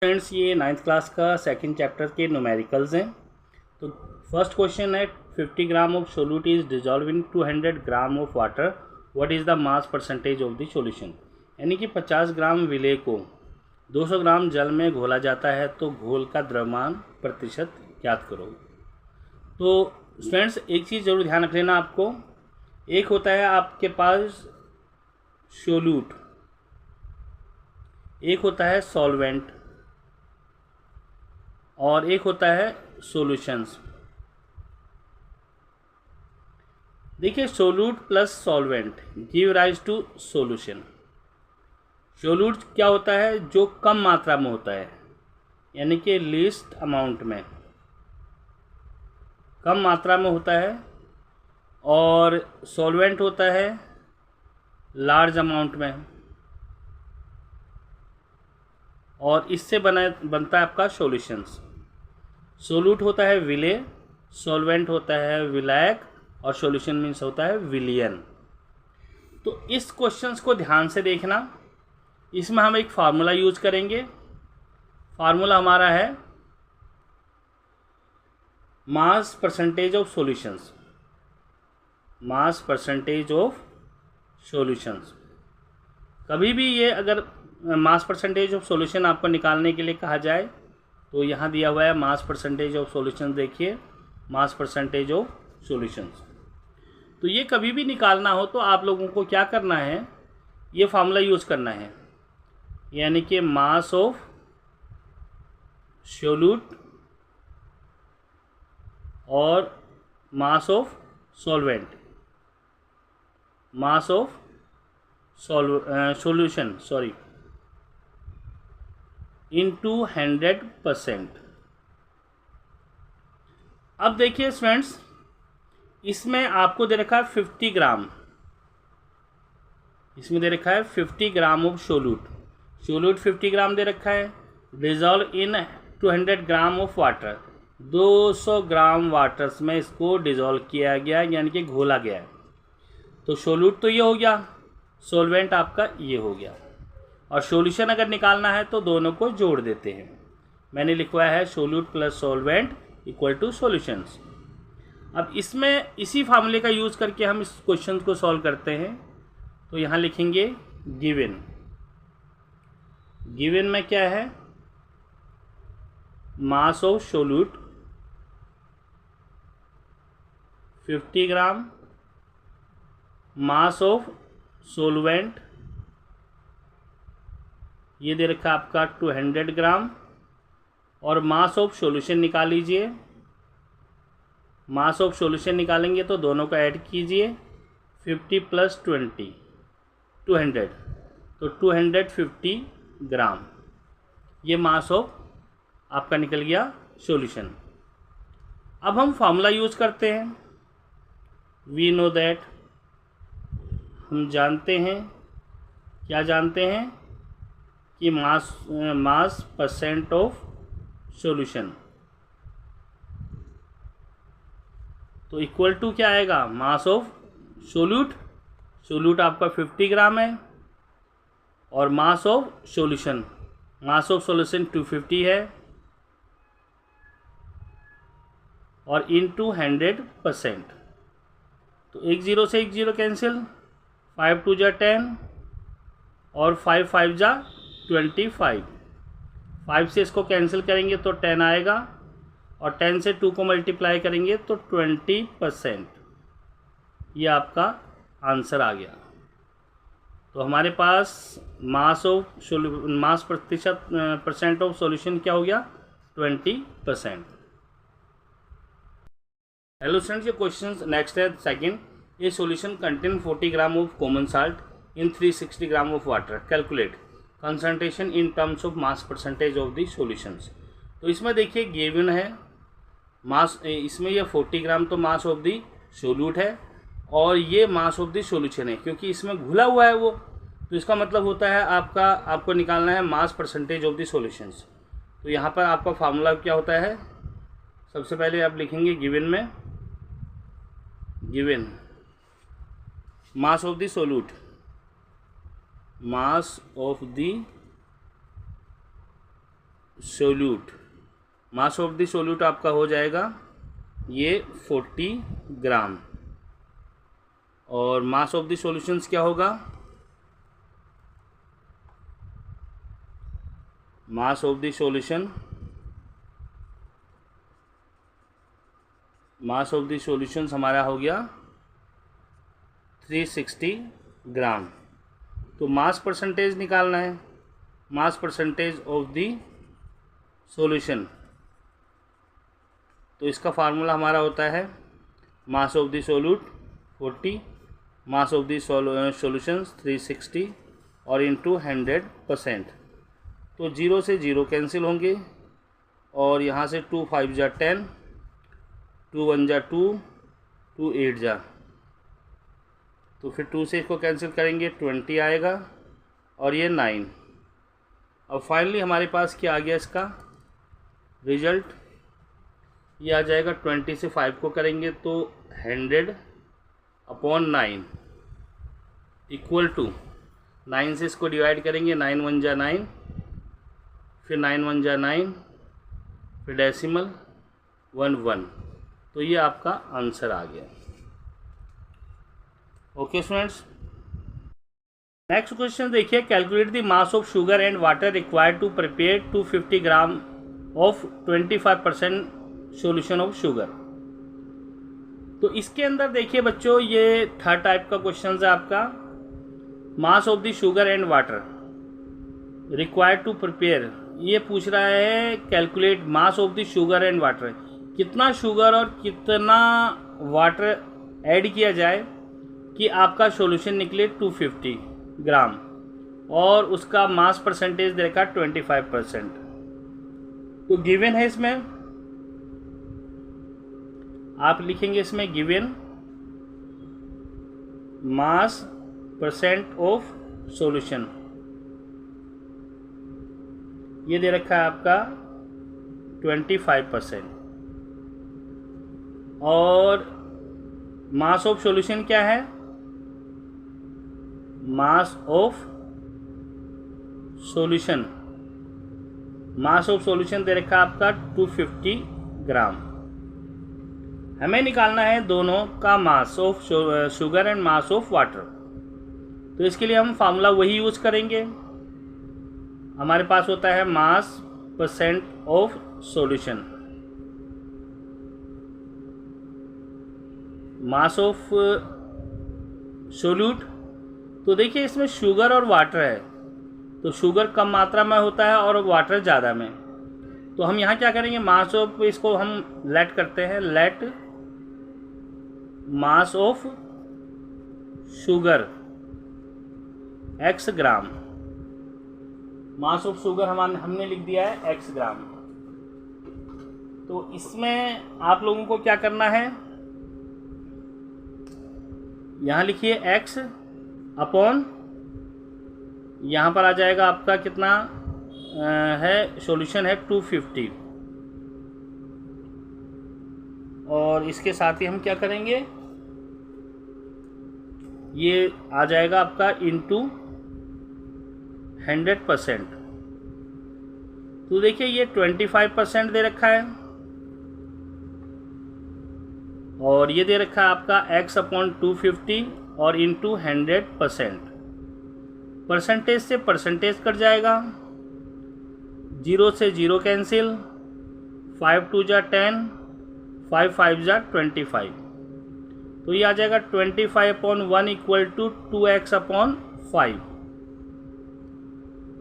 Friends, ये 9th class का second chapter के न्यूमेरिकल्स हैं। तो फर्स्ट क्वेश्चन है 50 gram of solute is dissolve in 200 gram of water, what is the mass percentage of the solution. यानी कि 50 ग्राम विलेय को 200 ग्राम जल में घोला जाता है तो घोल का द्रव्यमान प्रतिशत ज्ञात करो। तो फ्रेंड्स, एक चीज़ ज़रूर ध्यान रख लेना आपको, एक होता है आपके पास सोल्यूट, एक होता है सॉल्वेंट और एक होता है सॉल्यूशंस। देखिए, solute plus solvent give rise to solution. Solute क्या होता है? जो कम मात्रा में होता है, यानी कि लीस्ट अमाउंट में, कम मात्रा में होता है। और सॉल्वेंट होता है लार्ज अमाउंट में, और इससे बनता है आपका सॉल्यूशंस। सोल्यूट होता है विलेय, सॉल्वेंट होता है विलायक, और सॉल्यूशन मीन्स होता है विलियन। तो इस क्वेश्चंस को ध्यान से देखना, इसमें हम एक फार्मूला यूज करेंगे। फार्मूला हमारा है मास percentage of solutions, mass percentage of solutions. कभी भी ये अगर मास परसेंटेज ऑफ सॉल्यूशन आपको निकालने के लिए कहा जाए तो यहाँ दिया हुआ है मास परसेंटेज ऑफ सॉल्यूशन। देखिए, मास परसेंटेज ऑफ सॉल्यूशंस। तो ये कभी भी निकालना हो तो आप लोगों को क्या करना है, ये फार्मूला यूज़ करना है, यानी कि मास ऑफ सोल्यूट और mass of solvent, mass of solution into 100%। अब देखिए फ्रेंड्स, इसमें आपको दे रखा है 50 ग्राम, इसमें दे रखा है 50 ग्राम ऑफ सोल्यूट। सोल्यूट 50 ग्राम दे रखा है, dissolve in 200 gram of water. 200 gram waters में इसको डिजॉल्व किया गया, यानी कि घोला गया है। तो सोल्यूट तो ये हो गया, सॉल्वेंट आपका ये हो गया, और सॉल्यूशन अगर निकालना है तो दोनों को जोड़ देते हैं। मैंने लिखवाया है solute plus solvent equal to solutions. अब इसमें इसी फार्मूले का यूज़ करके हम इस क्वेश्चन को सॉल्व करते हैं। तो यहाँ लिखेंगे गिवन, गिवन में क्या है, mass of solute 50 gram, mass of solvent ये दे रखा आपका 200 ग्राम, और मास ऑफ सॉल्यूशन निकाल लीजिए। मास ऑफ सॉल्यूशन निकालेंगे तो दोनों को ऐड कीजिए, 50 प्लस 20 200, तो 250 ग्राम ये मास ऑफ आपका निकल गया सॉल्यूशन। अब हम फार्मूला यूज़ करते हैं। वी नो दैट, हम जानते हैं, क्या जानते हैं कि मास परसेंट ऑफ सॉल्यूशन, तो इक्वल टू क्या आएगा, मास ऑफ सोल्यूट, सोल्यूट आपका 50 ग्राम है, और मास of solution, mass of solution 250 है, और इनटू 100%। तो एक जीरो से एक जीरो कैंसिल, 5 2 जा 10, और 5 5 जा 25। 5 से इसको कैंसिल करेंगे तो 10 आएगा, और 10 से 2 को मल्टीप्लाई करेंगे तो 20%। ये आपका आंसर आ गया। तो हमारे पास मास प्रतिशत परसेंट ऑफ सॉल्यूशन क्या हो गया, 20%। हेलो स्टूडेंट्स, ये क्वेश्चन नेक्स्ट है सेकंड। ये solution contain 40 gram of common salt in 360 gram of water, calculate concentration in terms of mass percentage of the solutions. तो इसमें देखिए गिवन है मास, इसमें ये 40 ग्राम तो मास ऑफ द सोल्यूट है, और ये मास ऑफ द सॉल्यूशन है, क्योंकि इसमें घुला हुआ है वो, तो इसका मतलब होता है आपको निकालना है मास परसेंटेज ऑफ द सॉल्यूशंस। तो यहाँ पर आपका फार्मूला क्या होता है, सबसे पहले आप लिखेंगे गिवन में, given mass of the solute, mass of the solute, mass of the solute आपका हो जाएगा ये 40 ग्राम। और मास ऑफ द सॉल्यूशंस क्या होगा, मास of the solution, mass of the solutions हमारा हो गया 360 ग्राम। तो मास परसेंटेज निकालना है, मास परसेंटेज ऑफ द सॉल्यूशन। तो इसका फार्मूला हमारा होता है mass of the solute 40, mass of the solutions 360 और इंटू 100%। तो 0 से 0 कैंसिल होंगे और यहाँ से 2 5 जा 10, 2 1 जा 2, 2 8 जा, तो फिर 2 से इसको कैंसिल करेंगे 20 आएगा और ये 9। अब फाइनली हमारे पास क्या आ गया इसका रिजल्ट, ये आ जाएगा 20 से 5 को करेंगे तो 100/9 इक्वल टू 9 से इसको डिवाइड करेंगे, 9 1 जा 9, फिर 9 1 जा 9, फिर डेसिमल 1 1। तो ये आपका आंसर आ गया। ओके स्टूडेंट्स, नेक्स्ट क्वेश्चन देखिए, calculate the mass of sugar and water required to prepare 250 gram of 25% solution of sugar. तो इसके अंदर देखिए बच्चों, ये थर्ड टाइप का क्वेश्चन है आपका, mass of the sugar and water required to prepare. ये पूछ रहा है calculate mass of the sugar and water, कितना शुगर और कितना वाटर ऐड किया जाए कि आपका सॉल्यूशन निकले 250 ग्राम और उसका मास परसेंटेज दे रखा 25%। तो गिवन है इसमें, आप लिखेंगे इसमें given mass percent of solution, ये दे रखा है आपका 25%। और मास ऑफ सॉल्यूशन क्या है, mass of solution, mass of solution दे रखा है आपका 250 ग्राम। हमें निकालना है दोनों का मास of sugar and mass of water. तो इसके लिए हम फार्मूला वही यूज करेंगे, हमारे पास होता है मास percent of solution, mass of solute. तो देखिए इसमें शुगर और वाटर है, तो शुगर कम मात्रा में होता है और वाटर ज़्यादा में। तो हम यहाँ क्या करेंगे, मास ऑफ, इसको हम लेट करते हैं, let mass of sugar x gram, mass of sugar हमने लिख दिया है x ग्राम। तो इसमें आप लोगों को क्या करना है, यहाँ लिखिए x अपॉन, यहाँ पर आ जाएगा आपका कितना है, सॉल्यूशन है 250, और इसके साथ ही हम क्या करेंगे, ये आ जाएगा आपका इंटू 100%। तो देखिए ये 25% दे रखा है और ये दे रखा है आपका x/250 और इंटू 100%। परसेंटेज से परसेंटेज कट जाएगा, 0 से 0 कैंसिल, 5 2 जा 10, 5 5 जा 25। तो ये आ जाएगा 25/1 इक्वल टू 2x/5।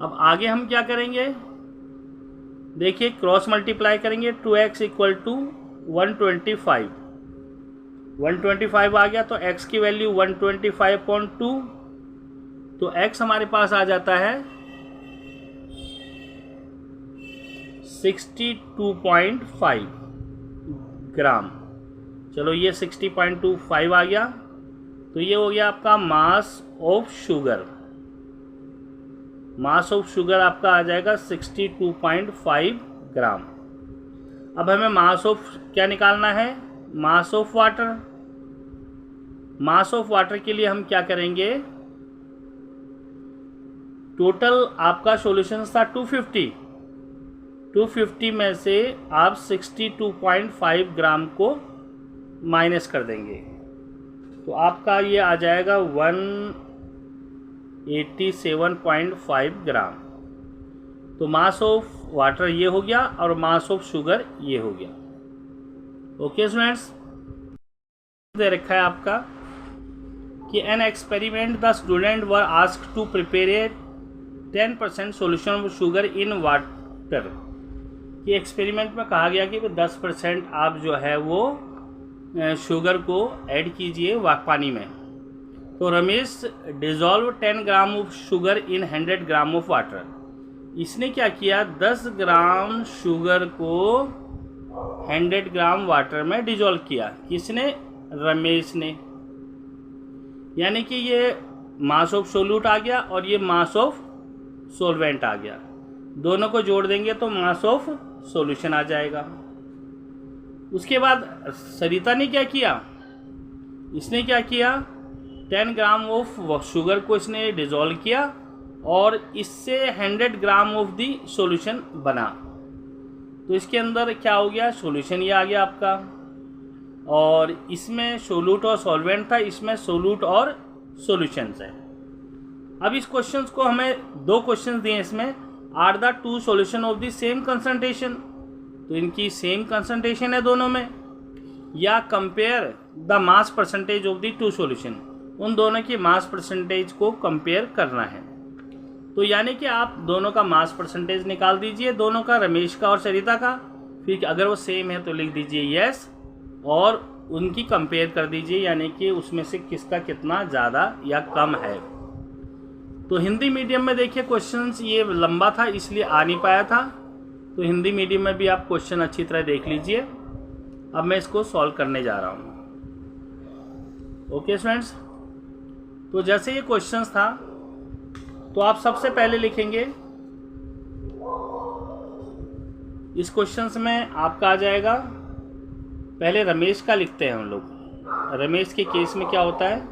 अब आगे हम क्या करेंगे, देखिए क्रॉस मल्टीप्लाई करेंगे, 2x इक्वल टू 125, 125 आ गया तो x की वैल्यू 125/2, तो x हमारे पास आ जाता है 62.5 ग्राम। चलो ये 60.25 आ गया, तो ये हो गया आपका mass of sugar, mass of sugar आपका आ जाएगा 62.5 ग्राम। अब हमें मास ऑफ क्या निकालना है, mass of water. Mass of water के लिए हम क्या करेंगे, टोटल आपका सॉल्यूशन था 250, 250 में से आप 62.5 ग्राम को माइनस कर देंगे तो आपका ये आ जाएगा 187.5 ग्राम। तो मास ऑफ वाटर ये हो गया और मास ऑफ शुगर ये हो गया। ओके स्टूडेंट्स, दे रखा है आपका कि an experiment the student were asked to prepare a 10% solution of sugar in water. ये एक्सपेरिमेंट में कहा गया कि 10% आप जो है वो शुगर को ऐड कीजिए पानी में। तो Ramesh dissolve 10 gram of sugar in 100 gram of water. इसने क्या किया, 10 ग्राम शुगर को 100 ग्राम वाटर में डिज़ोल्व किया। किसने? रमेश ने। यानी कि ये मास ऑफ सोल्यूट आ गया और ये मास ऑफ सोलवेंट आ गया। दोनों को जोड़ देंगे तो मास ऑफ सॉल्यूशन आ जाएगा। उसके बाद सरिता ने क्या किया, इसने क्या किया, 10 ग्राम ऑफ शुगर को इसने डिज़ोल्व किया और इससे 100 ग्राम ऑफ दी सॉल्यूशन बना। तो इसके अंदर क्या हो गया, सॉल्यूशन ये आ गया आपका। और इसमें सोल्यूट और सॉल्वेंट था, इसमें सोल्यूट और सॉल्यूशंस है। अब इस क्वेश्चंस को हमें 2 क्वेश्चंस दिए इसमें, are the 2 solution of the same concentration. तो इनकी सेम कंसंट्रेशन है दोनों में, या compare the mass percentage of the 2 solution. उन दोनों की मास परसेंटेज को कंपेयर करना है। तो यानी कि आप दोनों का मास परसेंटेज निकाल दीजिए, दोनों का, रमेश का और सरिता का। फिर अगर वो सेम है तो लिख दीजिए यस और उनकी कंपेयर कर दीजिए, यानी कि उसमें से किसका कितना ज़्यादा या कम है। तो हिंदी मीडियम में देखिए क्वेश्चंस ये लंबा था इसलिए आ नहीं पाया था, तो हिंदी मीडियम में भी आप क्वेश्चन अच्छी तरह देख लीजिए। अब मैं इसको सॉल्व करने जा रहा हूँ। ओके स्टूडेंट्स, तो जैसे ये क्वेश्चंस था तो आप सबसे पहले लिखेंगे, इस क्वेश्चंस में आपका आ जाएगा, पहले रमेश का लिखते हैं हम लोग। रमेश के केस में क्या होता है,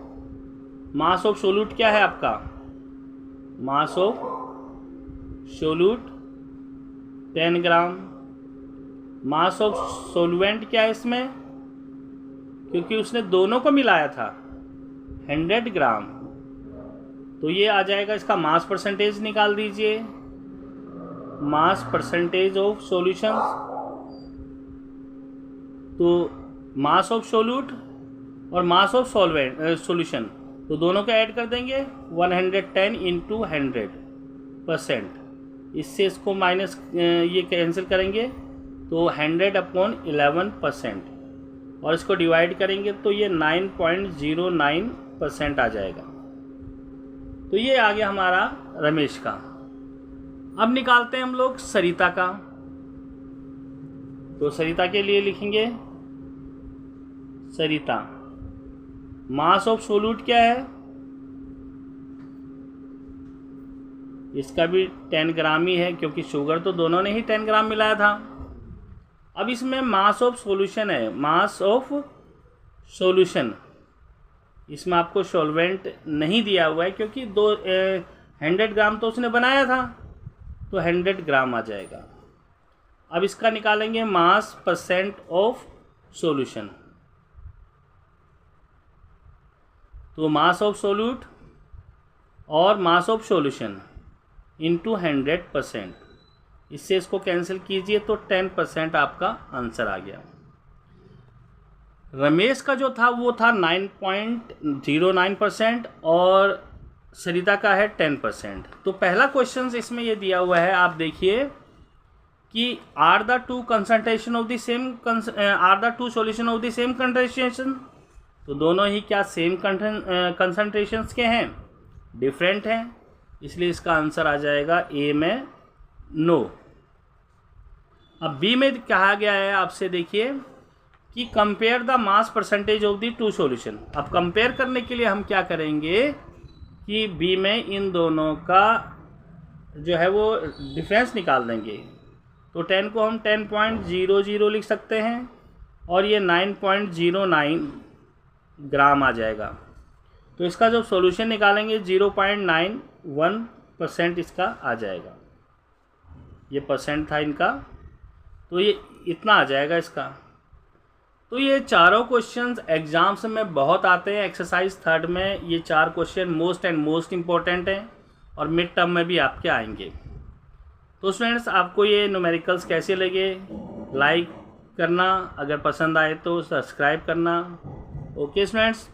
मास ऑफ सोल्यूट क्या है आपका, mass of solute 10 gram. Mass of solvent क्या है इसमें, क्योंकि उसने दोनों को मिलाया था, 100 ग्राम। तो ये आ जाएगा, इसका मास परसेंटेज निकाल दीजिए, मास परसेंटेज ऑफ सॉल्यूशंस। तो मास ऑफ सोल्यूट और मास ऑफ सॉल्यूशन, तो दोनों को ऐड कर देंगे 110 इंटू 100%। इससे इसको माइनस ये कैंसिल करेंगे तो 100/11%, और इसको डिवाइड करेंगे तो ये 9.09% आ जाएगा। तो ये आ गया हमारा रमेश का। अब निकालते हैं हम लोग सरिता का। तो सरिता के लिए लिखेंगे, सरिता मास ऑफ सोल्यूट क्या है, इसका भी 10 ग्राम ही है, क्योंकि शुगर तो दोनों ने ही 10 ग्राम मिलाया था। अब इसमें मास ऑफ सॉल्यूशन है, मास ऑफ सॉल्यूशन, इसमें आपको सॉल्वेंट नहीं दिया हुआ है क्योंकि 100 ग्राम तो उसने बनाया था, तो 100 ग्राम आ जाएगा। अब इसका निकालेंगे मास परसेंट ऑफ सॉल्यूशन। तो मास ऑफ सोल्यूट और मास ऑफ सॉल्यूशन इंटू 100%, इससे इसको कैंसिल कीजिए तो 10% आपका आंसर आ गया। रमेश का जो था वो था 9.09% और सरिता का है 10%। तो पहला क्वेश्चन इसमें ये दिया हुआ है, आप देखिए कि are the 2 concentration of the same, are the 2 solution of the same concentration. तो दोनों ही क्या सेम कंसंट्रेशंस के हैं, डिफरेंट हैं, इसलिए इसका आंसर आ जाएगा ए में नो। अब बी में कहा गया है आपसे, देखिए कि compare the mass percentage of the 2 solution. अब कंपेयर करने के लिए हम क्या करेंगे कि बी में इन दोनों का जो है वो डिफरेंस निकाल देंगे। तो 10 को हम 10.00 लिख सकते हैं और ये 9.09 ग्राम आ जाएगा। तो इसका जब सॉल्यूशन निकालेंगे 0.91% इसका आ जाएगा। ये परसेंट था इनका, तो ये इतना आ जाएगा इसका। तो ये चारों क्वेश्चंस एग्जाम्स में बहुत आते हैं। एक्सरसाइज 3 में ये 4 क्वेश्चन मोस्ट इम्पॉर्टेंट हैं और मिड टर्म में भी आपके आएंगे। तो स्टूडेंट्स, आपको ये न्यूमेरिकल्स कैसे लगे, लाइक करना, अगर पसंद आए तो सब्सक्राइब करना। Okay students.